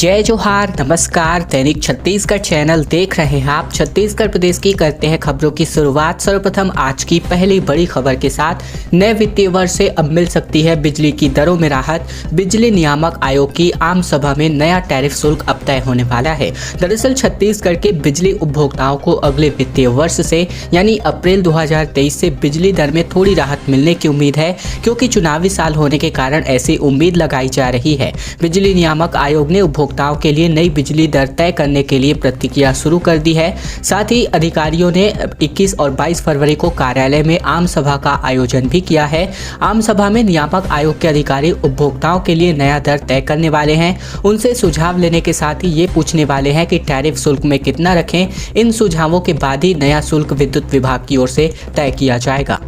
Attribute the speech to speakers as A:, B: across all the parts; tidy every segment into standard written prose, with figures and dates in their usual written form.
A: जय जोहार, नमस्कार। दैनिक छत्तीसगढ़ चैनल देख रहे हैं आप। छत्तीसगढ़ प्रदेश की करते हैं खबरों की शुरुआत। सर्वप्रथम आज की पहली बड़ी खबर के साथ नए वित्तीय वर्ष से अब मिल सकती है बिजली की दरों में राहत। बिजली नियामक आयोग की आम सभा में नया टैरिफ शुल्क अब तय होने वाला है। दरअसल छत्तीसगढ़ के बिजली उपभोक्ताओं को अगले वित्तीय वर्ष से यानी अप्रैल 2023 से बिजली दर में थोड़ी राहत मिलने की उम्मीद है, क्योंकि चुनावी साल होने के कारण ऐसी उम्मीद लगाई जा रही है। बिजली नियामक आयोग ने उपभोक्ताओं के लिए नई बिजली दर तय करने के लिए प्रक्रिया शुरू कर दी है। साथ ही अधिकारियों ने 21 और 22 फरवरी को कार्यालय में आम सभा का आयोजन भी किया है। आम सभा में नियामक आयोग के अधिकारी उपभोक्ताओं के लिए नया दर तय करने वाले हैं। उनसे सुझाव लेने के साथ ही ये पूछने वाले हैं कि टैरिफ शुल्क में कितना रखें। इन सुझावों के बाद ही नया शुल्क विद्युत विभाग की ओर से तय किया जाएगा।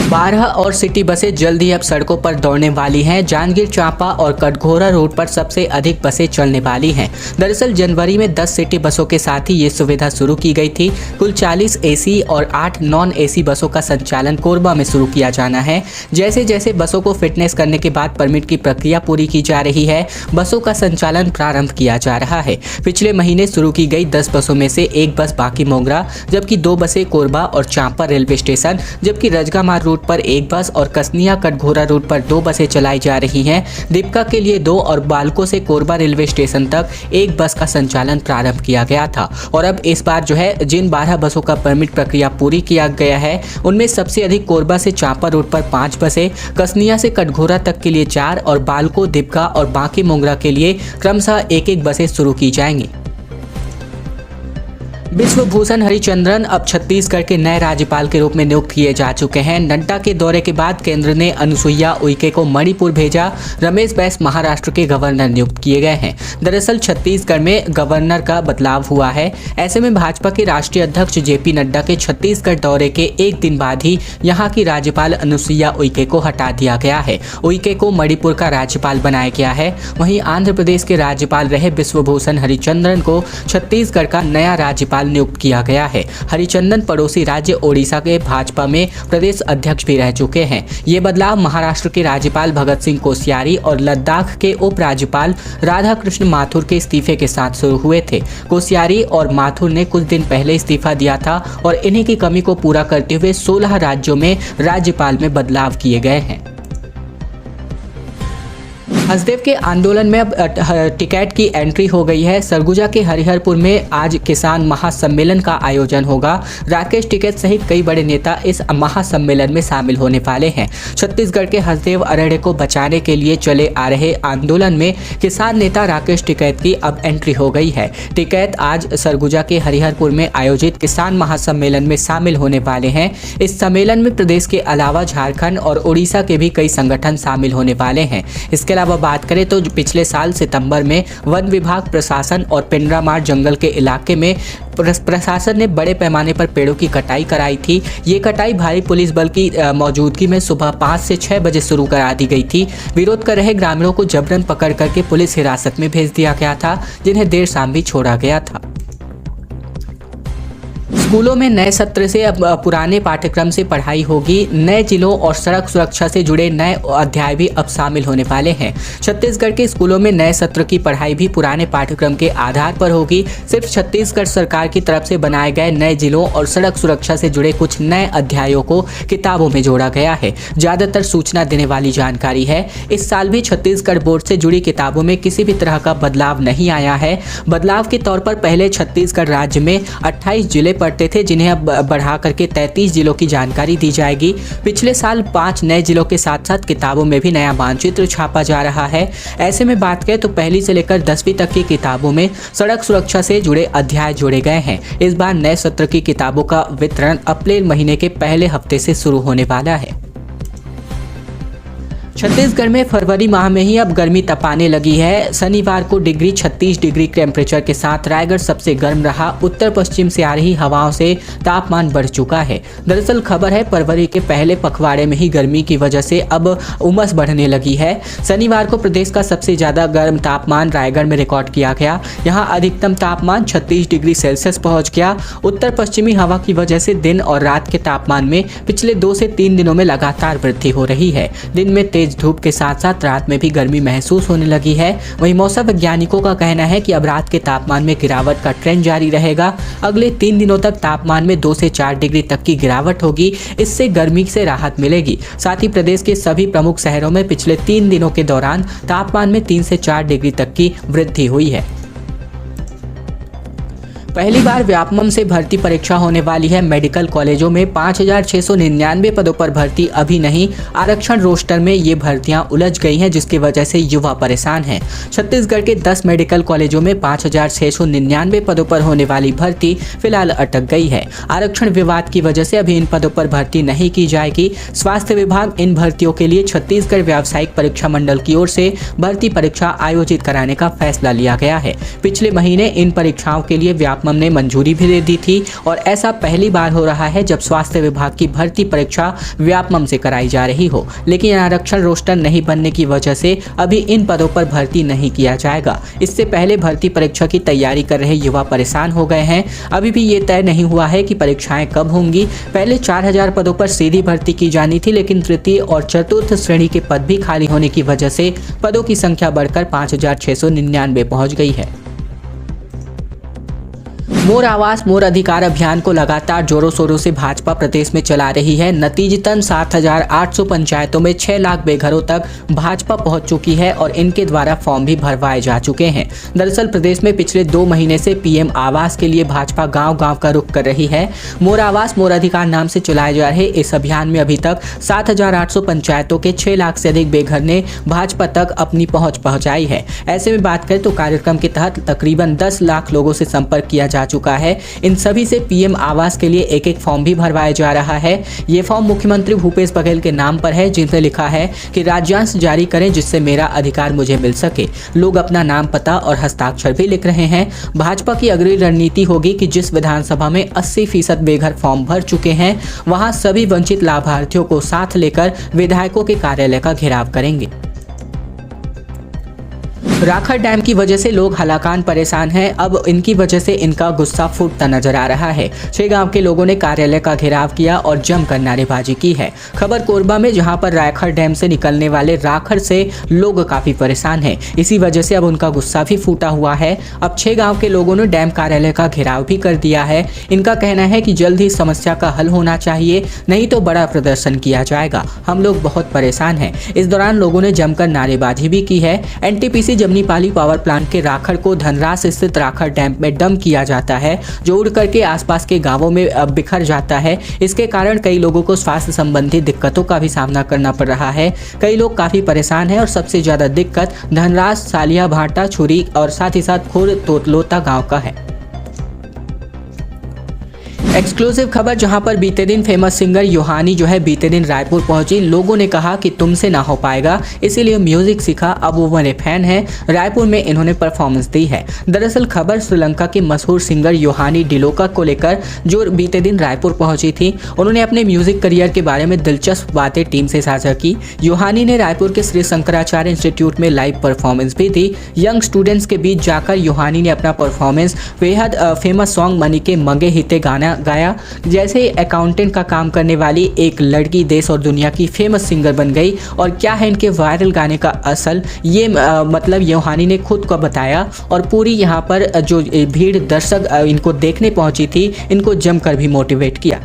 A: 12 और सिटी बसें जल्द ही अब सड़कों पर दौड़ने वाली हैं। जांजगीर चांपा और कटघोरा रोड पर सबसे अधिक बसें चलने वाली हैं। दरअसल जनवरी में 10 सिटी बसों के साथ ही ये सुविधा शुरू की गई थी। कुल 40 एसी और 8 नॉन एसी बसों का संचालन कोरबा में शुरू किया जाना है। जैसे जैसे बसों को फिटनेस करने के बाद परमिट की प्रक्रिया पूरी की जा रही है, बसों का संचालन प्रारंभ किया जा रहा है। पिछले महीने शुरू की गई 10 बसों में से एक बस बाकी मोगरा, जबकि 2 बसें कोरबा और चांपा रेलवे स्टेशन, जबकि रजगामार रूट पर एक बस और कसनिया कटघोरा रूट पर 2 बसें चलाई जा रही हैं। दीपका के लिए 2 और बालको से कोरबा रेलवे स्टेशन तक एक बस का संचालन प्रारंभ किया गया था। और अब इस बार जो है जिन 12 बसों का परमिट प्रक्रिया पूरी किया गया है, उनमें सबसे अधिक कोरबा से चांपा रूट पर 5 बसें, कसनिया से कटघोरा तक के लिए 4 और बालको, दीपका और बांकी मोगरा के लिए क्रमशः एक बसें शुरू की जाएंगी। विश्वभूषण हरिचंद्रन अब छत्तीसगढ़ के नए राज्यपाल के रूप में नियुक्त किए जा चुके हैं। नड्डा के दौरे के बाद केंद्र ने अनुसुईया उइके को मणिपुर भेजा। रमेश बैस महाराष्ट्र के गवर्नर नियुक्त किए गए हैं। दरअसल छत्तीसगढ़ में गवर्नर का बदलाव हुआ है। ऐसे में भाजपा के राष्ट्रीय अध्यक्ष जेपी नड्डा के छत्तीसगढ़ दौरे के एक दिन बाद ही यहाँ की राज्यपाल अनुसुईया उइके को हटा दिया गया है। उइके को मणिपुर का राज्यपाल बनाया गया है। वहीं आंध्र प्रदेश के राज्यपाल रहे विश्वभूषण हरिचंद्रन को छत्तीसगढ़ का नया राज्यपाल नियुक्त किया गया है। हरिचंदन पड़ोसी राज्य ओडिशा के भाजपा में प्रदेश अध्यक्ष भी रह चुके हैं। ये बदलाव महाराष्ट्र के राज्यपाल भगत सिंह कोश्यारी और लद्दाख के उप राज्यपाल राधा कृष्ण माथुर के इस्तीफे के साथ शुरू हुए थे। कोश्यारी और माथुर ने कुछ दिन पहले इस्तीफा दिया था और इन्हीं की कमी को पूरा करते हुए 16 राज्यों में राज्यपाल में बदलाव किए गए हैं। हसदेव के आंदोलन में अब टिकैत की एंट्री हो गई है। सरगुजा के हरिहरपुर में आज किसान महासम्मेलन का आयोजन होगा। राकेश टिकैत सहित कई बड़े नेता इस महासम्मेलन में शामिल होने वाले हैं। छत्तीसगढ़ के हसदेव अरेड़े को बचाने के लिए चले आ रहे आंदोलन में किसान नेता राकेश टिकैत की अब एंट्री हो गई है। टिकैत आज सरगुजा के हरिहरपुर में आयोजित किसान महासम्मेलन में शामिल होने वाले हैं। इस सम्मेलन में प्रदेश के अलावा झारखंड और उड़ीसा के भी कई संगठन शामिल होने वाले हैं। इसके अलावा बात करें तो पिछले साल सितंबर में वन विभाग, प्रशासन और पिंडरामार जंगल के इलाके में प्रशासन ने बड़े पैमाने पर पेड़ों की कटाई कराई थी। ये कटाई भारी पुलिस बल की मौजूदगी में सुबह 5 से 6 बजे शुरू करा दी गई थी। विरोध कर रहे ग्रामीणों को जबरन पकड़ करके पुलिस हिरासत में भेज दिया गया था, जिन्हें देर शाम भी छोड़ा गया था। स्कूलों में नए सत्र से अब पुराने पाठ्यक्रम से पढ़ाई होगी। नए जिलों और सड़क सुरक्षा से जुड़े नए अध्याय भी अब शामिल होने वाले हैं। छत्तीसगढ़ के स्कूलों में नए सत्र की पढ़ाई भी पुराने पाठ्यक्रम के आधार पर होगी। सिर्फ छत्तीसगढ़ सरकार की तरफ से बनाए गए नए जिलों और सड़क सुरक्षा से जुड़े कुछ नए अध्यायों को किताबों में जोड़ा गया है। ज्यादातर सूचना देने वाली जानकारी है। इस साल भी छत्तीसगढ़ बोर्ड से जुड़ी किताबों में किसी भी तरह का बदलाव नहीं आया है। बदलाव के तौर पर पहले छत्तीसगढ़ राज्य में 28 जिले पढ़ते थे, जिन्हें अब बढ़ा करके 33 जिलों की जानकारी दी जाएगी। पिछले साल 5 नए जिलों के साथ साथ किताबों में भी नया मानचित्र छापा जा रहा है। ऐसे में बात करें तो 1ली से लेकर 10वीं तक की किताबों में सड़क सुरक्षा से जुड़े अध्याय जोड़े गए हैं। इस बार नए सत्र की किताबों का वितरण अप्रैल महीने के पहले हफ्ते से शुरू होने वाला है। छत्तीसगढ़ में फरवरी माह में ही अब गर्मी तपाने लगी है। शनिवार को 36 डिग्री टेम्परेचर के साथ रायगढ़ सबसे गर्म रहा। उत्तर पश्चिम से आ रही हवाओं से तापमान बढ़ चुका है। दरअसल खबर है फरवरी के पहले पखवाड़े में ही गर्मी की वजह से अब उमस बढ़ने लगी है। शनिवार को प्रदेश का सबसे ज्यादा गर्म तापमान रायगढ़ में रिकॉर्ड किया गया। यहाँ अधिकतम तापमान 36 डिग्री सेल्सियस पहुंच गया। उत्तर पश्चिमी हवा की वजह से दिन और रात के तापमान में पिछले 2 से 3 दिनों में लगातार वृद्धि हो रही है। दिन में तेज तेज धूप के साथ साथ रात में भी गर्मी महसूस होने लगी है। वहीं मौसम वैज्ञानिकों का कहना है कि अब रात के तापमान में गिरावट का ट्रेंड जारी रहेगा। अगले 3 दिनों तक तापमान में 2 से 4 डिग्री तक की गिरावट होगी। इससे गर्मी से राहत मिलेगी। साथ ही प्रदेश के सभी प्रमुख शहरों में पिछले 3 दिनों के दौरान तापमान में 3 से 4 डिग्री तक की वृद्धि हुई है। पहली बार व्यापमं से भर्ती परीक्षा होने वाली है। मेडिकल कॉलेजों में 5,699 पदों पर भर्ती अभी नहीं। आरक्षण रोस्टर में ये भर्तियां उलझ गई हैं, जिसकी वजह से युवा परेशान हैं। छत्तीसगढ़ के 10 मेडिकल कॉलेजों में 5,699 पदों पर होने वाली भर्ती फिलहाल अटक गई है। आरक्षण विवाद की वजह से अभी इन पदों पर भर्ती नहीं की जाएगी। स्वास्थ्य विभाग इन भर्तियों के लिए छत्तीसगढ़ व्यावसायिक परीक्षा मंडल की ओर से भर्ती परीक्षा आयोजित कराने का फैसला लिया गया है। पिछले महीने इन परीक्षाओं के लिए व्यापमं ने मंजूरी भी दे दी थी और ऐसा पहली बार हो रहा है जब स्वास्थ्य विभाग की भर्ती परीक्षा व्यापमं से कराई जा रही हो। लेकिन आरक्षण रोस्टर नहीं बनने की वजह से अभी इन पदों पर भर्ती नहीं किया जाएगा। इससे पहले भर्ती परीक्षा की तैयारी कर रहे युवा परेशान हो गए हैं। अभी भी ये तय नहीं हुआ है कि परीक्षाएं कब होंगी। पहले 4,000 पदों पर सीधी भर्ती की जानी थी, लेकिन तृतीय और चतुर्थ श्रेणी के पद भी खाली होने की वजह से पदों की संख्या बढ़कर 5,699 पहुंच गई है। मोर आवास मोर अधिकार अभियान को लगातार जोरों शोरों से भाजपा प्रदेश में चला रही है। नतीजतन 7,800 पंचायतों में 6 लाख बेघरों तक भाजपा पहुंच चुकी है और इनके द्वारा फॉर्म भी भरवाए जा चुके हैं। दरअसल प्रदेश में पिछले 2 महीने से पीएम आवास के लिए भाजपा गांव-गांव का रुख कर रही है। मोर आवास मोर अधिकार नाम से चलाए जा रहे इस अभियान में अभी तक 7,800 पंचायतों के 6 लाख से अधिक बेघर ने भाजपा तक अपनी पहुंच पहुंचाई है। ऐसे में बात करें तो कार्यक्रम के तहत तकरीबन 10 लाख लोगों से संपर्क किया जा चुका है। इन सभी से पीएम आवास के लिए एक फॉर्म भी भरवाया जा रहा है। ये फॉर्म मुख्यमंत्री भूपेश बघेल के नाम पर है, जिसमें लिखा है कि राज्यांश जारी करें जिससे मेरा अधिकार मुझे मिल सके। लोग अपना नाम, पता और हस्ताक्षर भी लिख रहे हैं। भाजपा की अगली रणनीति होगी कि जिस विधानसभा में 80% बेघर फॉर्म भर चुके हैं, वहां सभी वंचित लाभार्थियों को साथ लेकर विधायकों के कार्यालय का घेराव करेंगे। राखर डैम की वजह से लोग हलाकान परेशान हैं। अब इनकी वजह से इनका गुस्सा फूटता नजर आ रहा है। 6 गांव के लोगों ने कार्यालय का घेराव किया और जमकर नारेबाजी की है। खबर कोरबा में, जहां पर राखर डैम से निकलने वाले राखर से लोग काफी परेशान हैं। इसी वजह से अब उनका गुस्सा भी फूटा हुआ है। अब 6 गांव के लोगों ने डैम कार्यालय का घेराव भी कर दिया है। इनका कहना है कि जल्द ही समस्या का हल होना चाहिए, नहीं तो बड़ा प्रदर्शन किया जाएगा। हम लोग बहुत परेशान हैं। इस दौरान लोगों ने जमकर नारेबाजी भी की है। एनटीपीसी जमनीपाली पावर प्लांट के राखर को धनरास स्थित राखर डैम में डंप किया जाता है, जो उड़ करके आसपास के गांवों में बिखर जाता है। इसके कारण कई लोगों को स्वास्थ्य संबंधी दिक्कतों का भी सामना करना पड़ रहा है। कई लोग काफी परेशान हैं और सबसे ज्यादा दिक्कत धनरास, सालिया भाटा, छुरी और साथ ही साथ खुर तोतलोता गाँव का है। एक्सक्लूसिव खबर, जहां पर बीते दिन फेमस सिंगर यूहानी जो है बीते दिन रायपुर पहुंची। लोगों ने कहा कि तुमसे ना हो पाएगा, इसीलिए म्यूजिक सीखा। अब वो मेरे फैन हैं। रायपुर में इन्होंने परफॉर्मेंस दी है। दरअसल खबर श्रीलंका के मशहूर सिंगर यूहानी डिलोका को लेकर, जो बीते दिन रायपुर पहुंची थी। उन्होंने अपने म्यूजिक करियर के बारे में दिलचस्प बातें टीम से साझा की। यूहानी ने रायपुर के श्री शंकराचार्य इंस्टीट्यूट में लाइव परफॉर्मेंस भी दी। यंग स्टूडेंट्स के बीच जाकर यूहानी ने अपना परफॉर्मेंस बेहद फेमस सॉन्ग मनी के मंगे हिते गाना गाया। जैसे अकाउंटेंट का काम करने वाली एक लड़की देश और दुनिया की फेमस सिंगर बन गई। और क्या है इनके वायरल गाने का असल, ये मतलब यूहानी ने खुद को बताया। और पूरी यहाँ पर जो भीड़ दर्शक इनको देखने पहुंची थी, इनको जमकर भी मोटिवेट किया।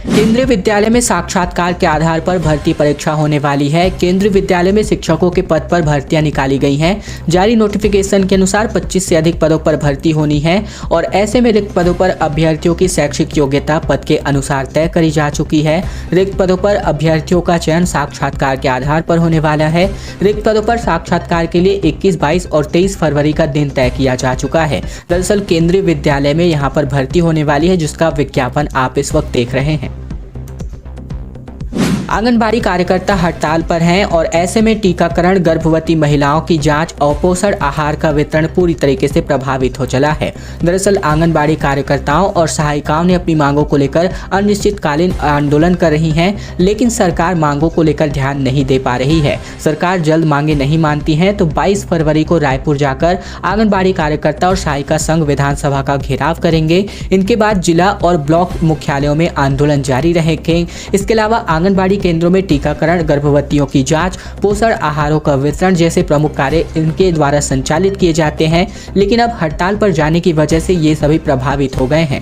A: केंद्रीय विद्यालय में साक्षात्कार के आधार पर भर्ती परीक्षा होने वाली है। केंद्रीय विद्यालय में शिक्षकों के पद पर भर्तियां निकाली गई हैं। जारी नोटिफिकेशन के अनुसार 25 से अधिक पदों पर भर्ती होनी है और ऐसे में रिक्त पदों पर अभ्यर्थियों की शैक्षिक योग्यता पद के अनुसार तय करी जा चुकी है। रिक्त पदों पर अभ्यर्थियों का चयन साक्षात्कार के आधार पर होने वाला है। रिक्त पदों पर साक्षात्कार के लिए 21, 22 और 23 फरवरी का दिन तय किया जा चुका है। दरअसल केंद्रीय विद्यालय में यहाँ पर भर्ती होने वाली है, जिसका विज्ञापन आप इस वक्त देख रहे हैं। आंगनबाड़ी कार्यकर्ता हड़ताल पर हैं और ऐसे में टीकाकरण, गर्भवती महिलाओं की जांच और पोषण आहार का वितरण पूरी तरीके से प्रभावित हो चला है। दरअसल आंगनबाड़ी कार्यकर्ताओं और सहायिकाओं ने अपनी मांगों को लेकर अनिश्चितकालीन आंदोलन कर रही हैं, लेकिन सरकार मांगों को लेकर ध्यान नहीं दे पा रही है। सरकार जल्द मांगे नहीं मानती है तो 22 फरवरी को रायपुर जाकर आंगनबाड़ी कार्यकर्ता और सहायिका संघ विधानसभा का घेराव करेंगे। इनके बाद जिला और ब्लॉक मुख्यालयों में आंदोलन जारी रहेंगे। इसके अलावा आंगनबाड़ी केंद्रों में टीकाकरण, गर्भवतियों की जांच, पोषण आहारों का वितरण जैसे प्रमुख कार्य इनके द्वारा संचालित किए जाते हैं, लेकिन अब हड़ताल पर जाने की वजह से ये सभी प्रभावित हो गए हैं।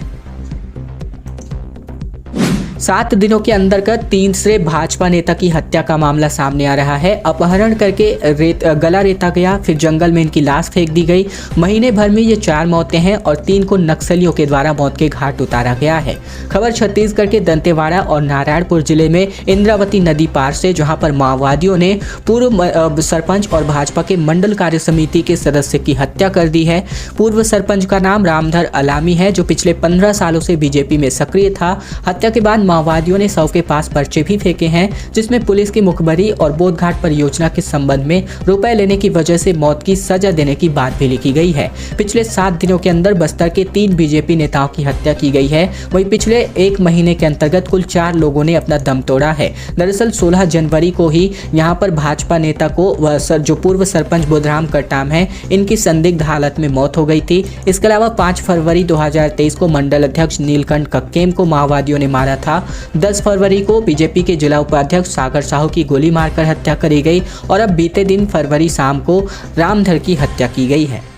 A: 7 दिनों के अंतर्गत तीसरे भाजपा नेता की हत्या का मामला सामने आ रहा है। अपहरण करके गला रेता गया, फिर जंगल में इनकी लाश फेंक दी गई। महीने भर में ये 4 मौतें हैं और 3 को नक्सलियों के द्वारा मौत के घाट उतारा गया है। खबर छत्तीसगढ़ के दंतेवाड़ा और नारायणपुर जिले में इंद्रावती नदी पार से, जहां पर माओवादियों ने पूर्व सरपंच और भाजपा के मंडल कार्य समिति के सदस्य की हत्या कर दी है। पूर्व सरपंच का नाम रामधर अलामी है, जो पिछले 15 सालों से बीजेपी में सक्रिय था। हत्या के बाद माओवादियों ने शव के पास पर्चे भी फेंके हैं, जिसमें पुलिस की मुखबरी और बोधघाट परियोजना के संबंध में रुपए लेने की वजह से मौत की सजा देने की बात भी लिखी गई है। पिछले 7 दिनों के अंदर बस्तर के 3 बीजेपी नेताओं की हत्या की गई है। वहीं पिछले 1 महीने के अंतर्गत कुल 4 लोगों ने अपना दम तोड़ा है। दरअसल 16 जनवरी को ही यहाँ पर भाजपा नेता को जो पूर्व सरपंच बुधराम कटाम है, इनकी संदिग्ध हालत में मौत हो गई थी। इसके अलावा 5 फरवरी 2023 को मंडल अध्यक्ष नीलकंठ कक्केम को माओवादियों ने मारा था। 10 फरवरी को बीजेपी के जिला उपाध्यक्ष सागर साहू की गोली मारकर हत्या करी गई और अब बीते दिन फरवरी शाम को रामधर की हत्या की गई है।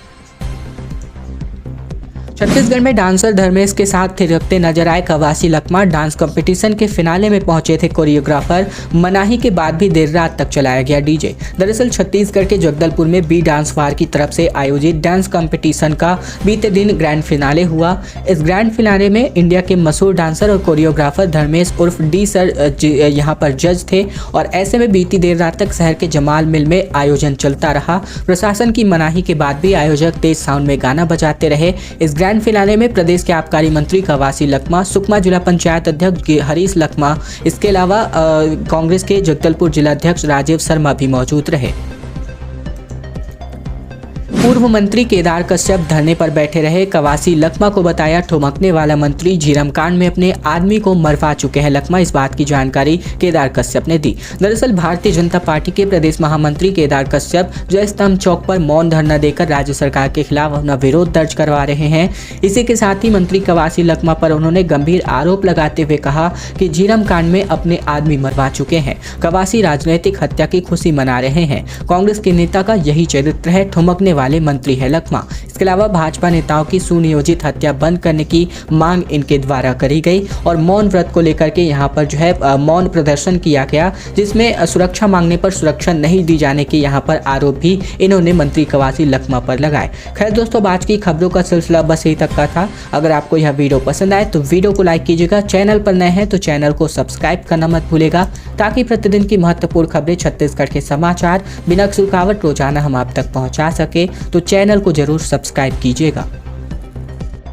A: छत्तीसगढ़ में डांसर धर्मेश के साथ थिरकते नजर आए कवासी लखमा। डांस कंपटीशन के फिनाले में पहुंचे थे कोरियोग्राफर। मनाही के बाद भी देर रात तक चलाया गया डीजे। दरअसल छत्तीसगढ़ के जगदलपुर में बी डांस वार की तरफ से आयोजित डांस कंपटीशन का बीते दिन ग्रैंड फिनाले हुआ। इस ग्रैंड फिनाले में इंडिया के मशहूर डांसर और कोरियोग्राफर धर्मेश उर्फ डी सर यहाँ पर जज थे और ऐसे में बीती देर रात तक शहर के जमाल मिल में आयोजन चलता रहा। प्रशासन की मनाही के बाद भी आयोजक तेज साउंड में गाना बजाते रहे। इस ग्रैंड फिनाले में प्रदेश के आबकारी मंत्री कवासी लखमा, सुकमा जिला पंचायत अध्यक्ष हरीश लखमा, इसके अलावा कांग्रेस के जगदलपुर जिलाध्यक्ष राजीव शर्मा भी मौजूद रहे। पूर्व मंत्री केदार कश्यप धरने पर बैठे रहे। कवासी लखमा को बताया ठुमकने वाला मंत्री झीरम कांड में अपने आदमी को मरवा चुके हैं लखमा। इस बात की जानकारी केदार कश्यप ने दी। दरअसल भारतीय जनता पार्टी के प्रदेश महामंत्री केदार कश्यप जय स्तंभ चौक पर मौन धरना देकर राज्य सरकार के खिलाफ अपना विरोध दर्ज करवा रहे हैं। इसी के साथ ही मंत्री कवासी लखमा पर उन्होंने गंभीर आरोप लगाते हुए कहा कि झीरम कांड में अपने आदमी मरवा चुके हैं। कवासी राजनीतिक हत्या की खुशी मना रहे हैं। कांग्रेस के नेता का यही चरित्र है, ठुमकने वाले मंत्री है लखमा। इसके अलावा भाजपा नेताओं की सुनियोजित हत्या बंद करने की मांग इनके द्वारा करी गई और मौन व्रत को लेकर के यहाँ पर जो है मौन प्रदर्शन किया गया, जिसमें सुरक्षा मांगने पर सुरक्षा नहीं दी जाने के यहाँ पर आरोप भी इन्होंने मंत्री कवासी लखमा पर लगाए। खैर दोस्तों, आज की खबरों का सिलसिला बस यही तक का था। अगर आपको यह वीडियो पसंद आए तो वीडियो को लाइक कीजिएगा। चैनल पर नए हैं तो चैनल को सब्सक्राइब करना मत भूलेगा, ताकि प्रतिदिन की महत्वपूर्ण खबरें, छत्तीसगढ़ के समाचार बिना रुकावट रोजाना हम आप तक पहुँचा सके। तो चैनल को जरूर सब्सक्राइब कीजिएगा।